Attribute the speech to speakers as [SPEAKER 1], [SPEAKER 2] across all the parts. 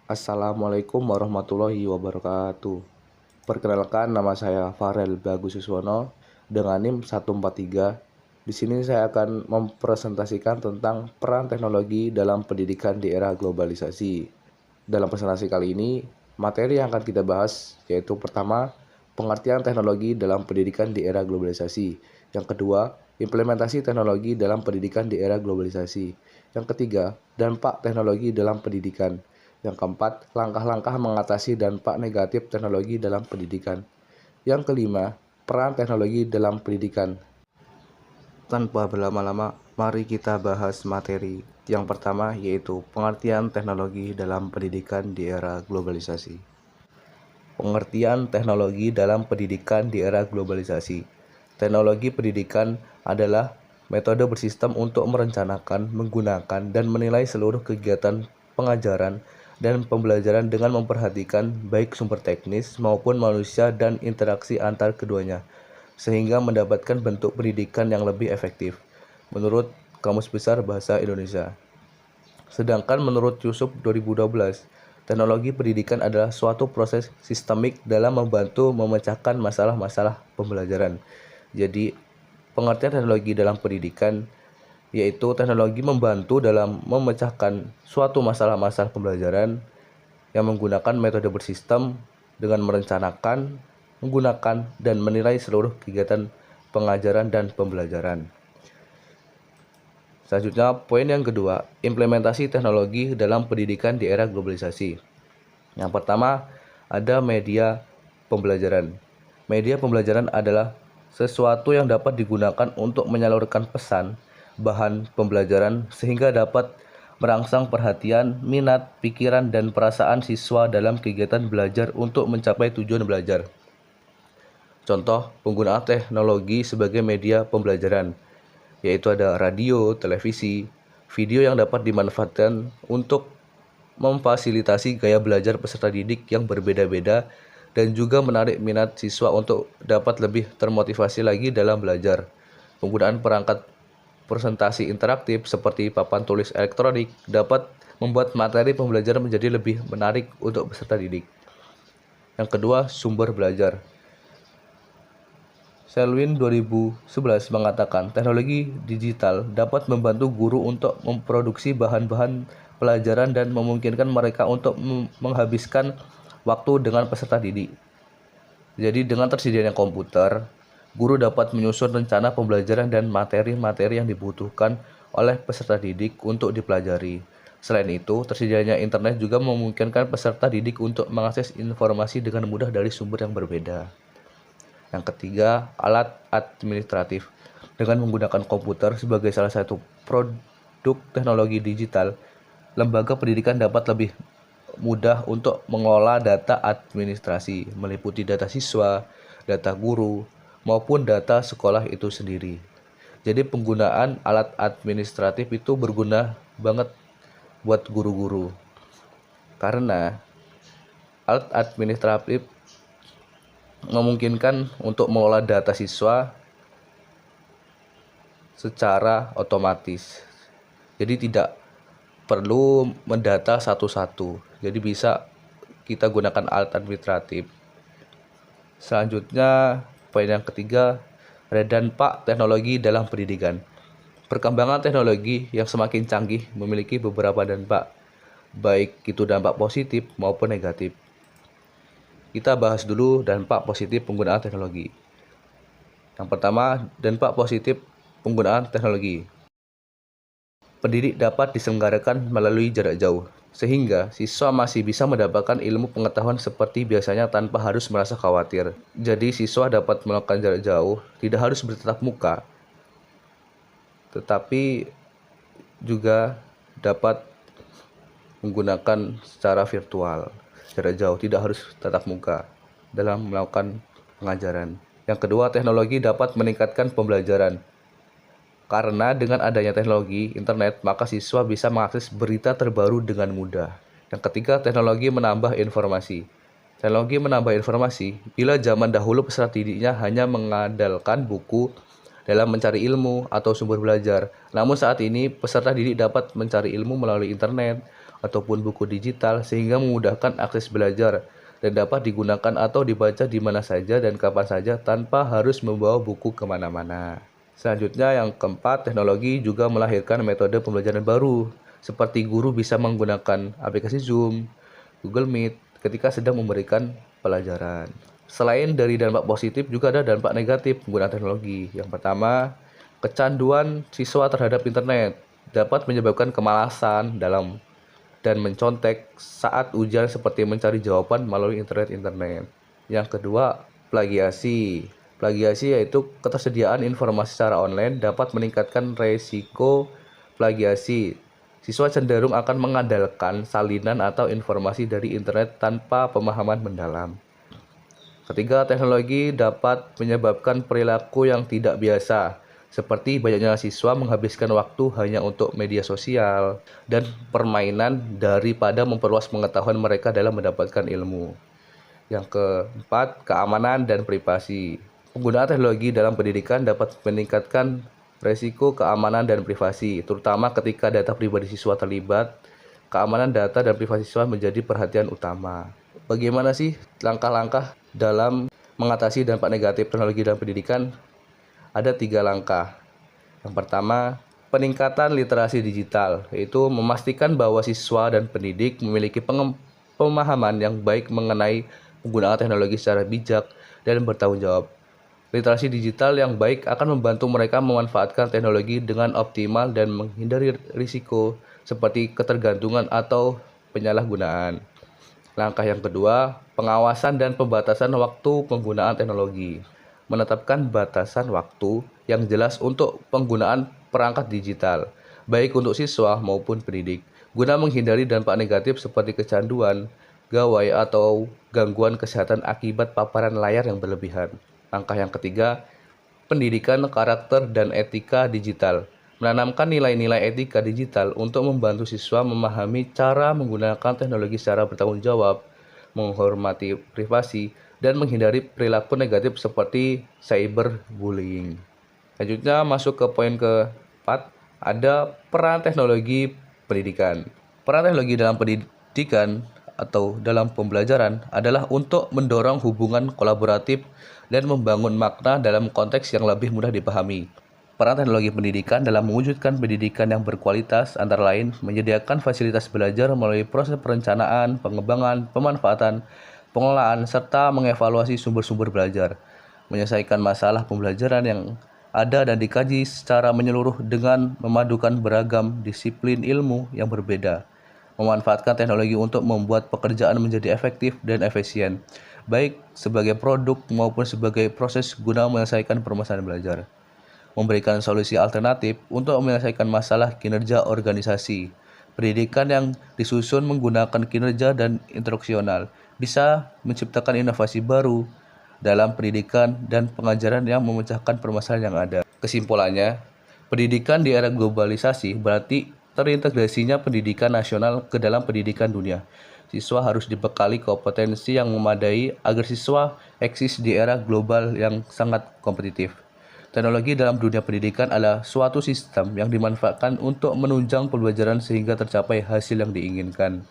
[SPEAKER 1] Assalamualaikum warahmatullahi wabarakatuh. Perkenalkan, nama saya Farel Bagus Suswono dengan NIM 143. Di sini saya akan mempresentasikan tentang peran teknologi dalam pendidikan di era globalisasi. Dalam presentasi kali ini, materi yang akan kita bahas yaitu pertama, pengertian teknologi dalam pendidikan di era globalisasi. Yang kedua, implementasi teknologi dalam pendidikan di era globalisasi. Yang ketiga, dampak teknologi dalam pendidikan. Yang keempat, langkah-langkah mengatasi dampak negatif teknologi dalam pendidikan. Yang kelima, peran teknologi dalam pendidikan. Tanpa berlama-lama, mari kita bahas materi. Yang pertama yaitu pengertian teknologi dalam pendidikan di era globalisasi. Pengertian teknologi dalam pendidikan di era globalisasi. Teknologi pendidikan adalah metode bersistem untuk merencanakan, menggunakan, dan menilai seluruh kegiatan pengajaran dan pembelajaran dengan memperhatikan baik sumber teknis maupun manusia dan interaksi antar keduanya, sehingga mendapatkan bentuk pendidikan yang lebih efektif, menurut Kamus Besar Bahasa Indonesia. Sedangkan menurut Yusuf 2012, teknologi pendidikan adalah suatu proses sistemik dalam membantu memecahkan masalah-masalah pembelajaran. Jadi, pengertian teknologi dalam pendidikan yaitu teknologi membantu dalam memecahkan suatu masalah-masalah pembelajaran yang menggunakan metode bersistem dengan merencanakan, menggunakan, dan menilai seluruh kegiatan pengajaran dan pembelajaran. Selanjutnya, poin yang kedua, implementasi teknologi dalam pendidikan di era globalisasi. Yang pertama, ada media pembelajaran. Media pembelajaran adalah sesuatu yang dapat digunakan untuk menyalurkan pesan, bahan pembelajaran sehingga dapat merangsang perhatian, minat, pikiran, dan perasaan siswa dalam kegiatan belajar untuk mencapai tujuan belajar. Contoh penggunaan teknologi sebagai media pembelajaran, yaitu ada radio, televisi, video yang dapat dimanfaatkan untuk memfasilitasi gaya belajar peserta didik yang berbeda-beda dan juga menarik minat siswa untuk dapat lebih termotivasi lagi dalam belajar. Penggunaan perangkat presentasi interaktif seperti papan tulis elektronik dapat membuat materi pembelajaran menjadi lebih menarik untuk peserta didik. Yang kedua, sumber belajar. Selwyn 2011 mengatakan teknologi digital dapat membantu guru untuk memproduksi bahan-bahan pelajaran dan memungkinkan mereka untuk menghabiskan waktu dengan peserta didik. Jadi dengan tersedianya komputer, guru dapat menyusun rencana pembelajaran dan materi-materi yang dibutuhkan oleh peserta didik untuk dipelajari. Selain itu, tersedianya internet juga memungkinkan peserta didik untuk mengakses informasi dengan mudah dari sumber yang berbeda. Yang ketiga, alat administratif. Dengan menggunakan komputer sebagai salah satu produk teknologi digital, lembaga pendidikan dapat lebih mudah untuk mengelola data administrasi, meliputi data siswa, data guru, maupun data sekolah itu sendiri. Jadi penggunaan alat administratif itu berguna banget buat guru-guru. Karena alat administratif memungkinkan untuk mengelola data siswa secara otomatis. Jadi tidak perlu mendata satu-satu. Jadi bisa kita gunakan alat administratif. Selanjutnya, poin yang ketiga, ada dampak teknologi dalam pendidikan. Perkembangan teknologi yang semakin canggih memiliki beberapa dampak, baik itu dampak positif maupun negatif. Kita bahas dulu dampak positif penggunaan teknologi. Yang pertama, dampak positif penggunaan teknologi. Pendidik dapat diselenggarakan melalui jarak jauh, sehingga siswa masih bisa mendapatkan ilmu pengetahuan seperti biasanya tanpa harus merasa khawatir. Jadi siswa dapat melakukan jarak jauh, tidak harus bertatap muka, tetapi juga dapat menggunakan secara virtual, jarak jauh, tidak harus tatap muka dalam melakukan pengajaran. Yang kedua, teknologi dapat meningkatkan pembelajaran. Karena dengan adanya teknologi internet, maka siswa bisa mengakses berita terbaru dengan mudah. Yang ketiga, teknologi menambah informasi. Teknologi menambah informasi bila zaman dahulu peserta didiknya hanya mengandalkan buku dalam mencari ilmu atau sumber belajar. Namun saat ini peserta didik dapat mencari ilmu melalui internet ataupun buku digital sehingga memudahkan akses belajar dan dapat digunakan atau dibaca di mana saja dan kapan saja tanpa harus membawa buku kemana-mana. Selanjutnya yang keempat, teknologi juga melahirkan metode pembelajaran baru, seperti guru bisa menggunakan aplikasi Zoom, Google Meet ketika sedang memberikan pelajaran. Selain dari dampak positif, juga ada dampak negatif penggunaan teknologi. Yang pertama, kecanduan siswa terhadap internet dapat menyebabkan kemalasan dan mencontek saat ujian seperti mencari jawaban melalui internet. Yang kedua, plagiasi. Plagiasi yaitu ketersediaan informasi secara online dapat meningkatkan resiko plagiasi. Siswa cenderung akan mengandalkan salinan atau informasi dari internet tanpa pemahaman mendalam. Ketiga, teknologi dapat menyebabkan perilaku yang tidak biasa, seperti banyaknya siswa menghabiskan waktu hanya untuk media sosial dan permainan daripada memperluas pengetahuan mereka dalam mendapatkan ilmu. Yang keempat, keamanan dan privasi. Penggunaan teknologi dalam pendidikan dapat meningkatkan resiko keamanan dan privasi, terutama ketika data pribadi siswa terlibat. Keamanan data dan privasi siswa menjadi perhatian utama. Bagaimana sih langkah-langkah dalam mengatasi dampak negatif teknologi dalam pendidikan? Ada 3 langkah. Yang pertama, peningkatan literasi digital, yaitu memastikan bahwa siswa dan pendidik memiliki pemahaman yang baik mengenai penggunaan teknologi secara bijak dan bertanggung jawab. Literasi digital yang baik akan membantu mereka memanfaatkan teknologi dengan optimal dan menghindari risiko seperti ketergantungan atau penyalahgunaan. Langkah yang kedua, pengawasan dan pembatasan waktu penggunaan teknologi. Menetapkan batasan waktu yang jelas untuk penggunaan perangkat digital, baik untuk siswa maupun pendidik, guna menghindari dampak negatif seperti kecanduan, gawai, atau gangguan kesehatan akibat paparan layar yang berlebihan. Langkah yang ketiga, pendidikan karakter dan etika digital. Menanamkan nilai-nilai etika digital untuk membantu siswa memahami cara menggunakan teknologi secara bertanggung jawab, menghormati privasi, dan menghindari perilaku negatif seperti cyberbullying. Selanjutnya masuk ke poin keempat, ada peran teknologi pendidikan. Peran teknologi dalam pendidikan atau dalam pembelajaran adalah untuk mendorong hubungan kolaboratif dan membangun makna dalam konteks yang lebih mudah dipahami. Peran teknologi pendidikan dalam mewujudkan pendidikan yang berkualitas antara lain menyediakan fasilitas belajar melalui proses perencanaan, pengembangan, pemanfaatan, pengelolaan, serta mengevaluasi sumber-sumber belajar, menyelesaikan masalah pembelajaran yang ada dan dikaji secara menyeluruh dengan memadukan beragam disiplin ilmu yang berbeda, memanfaatkan teknologi untuk membuat pekerjaan menjadi efektif dan efisien, baik sebagai produk maupun sebagai proses guna menyelesaikan permasalahan belajar. Memberikan solusi alternatif untuk menyelesaikan masalah kinerja organisasi. Pendidikan yang disusun menggunakan kinerja dan instruksional bisa menciptakan inovasi baru dalam pendidikan dan pengajaran yang memecahkan permasalahan yang ada. Kesimpulannya, pendidikan di era globalisasi berarti terintegrasinya pendidikan nasional ke dalam pendidikan dunia. Siswa harus dibekali kompetensi yang memadai agar siswa eksis di era global yang sangat kompetitif. Teknologi dalam dunia pendidikan adalah suatu sistem yang dimanfaatkan untuk menunjang pembelajaran sehingga tercapai hasil yang diinginkan.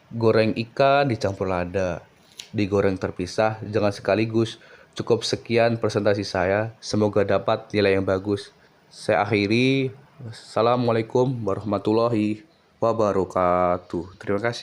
[SPEAKER 1] Goreng ikan dicampur lada, digoreng terpisah, jangan sekaligus. Cukup sekian presentasi saya, semoga dapat nilai yang bagus. Saya akhiri, Assalamualaikum warahmatullahi wabarakatuh. Terima kasih.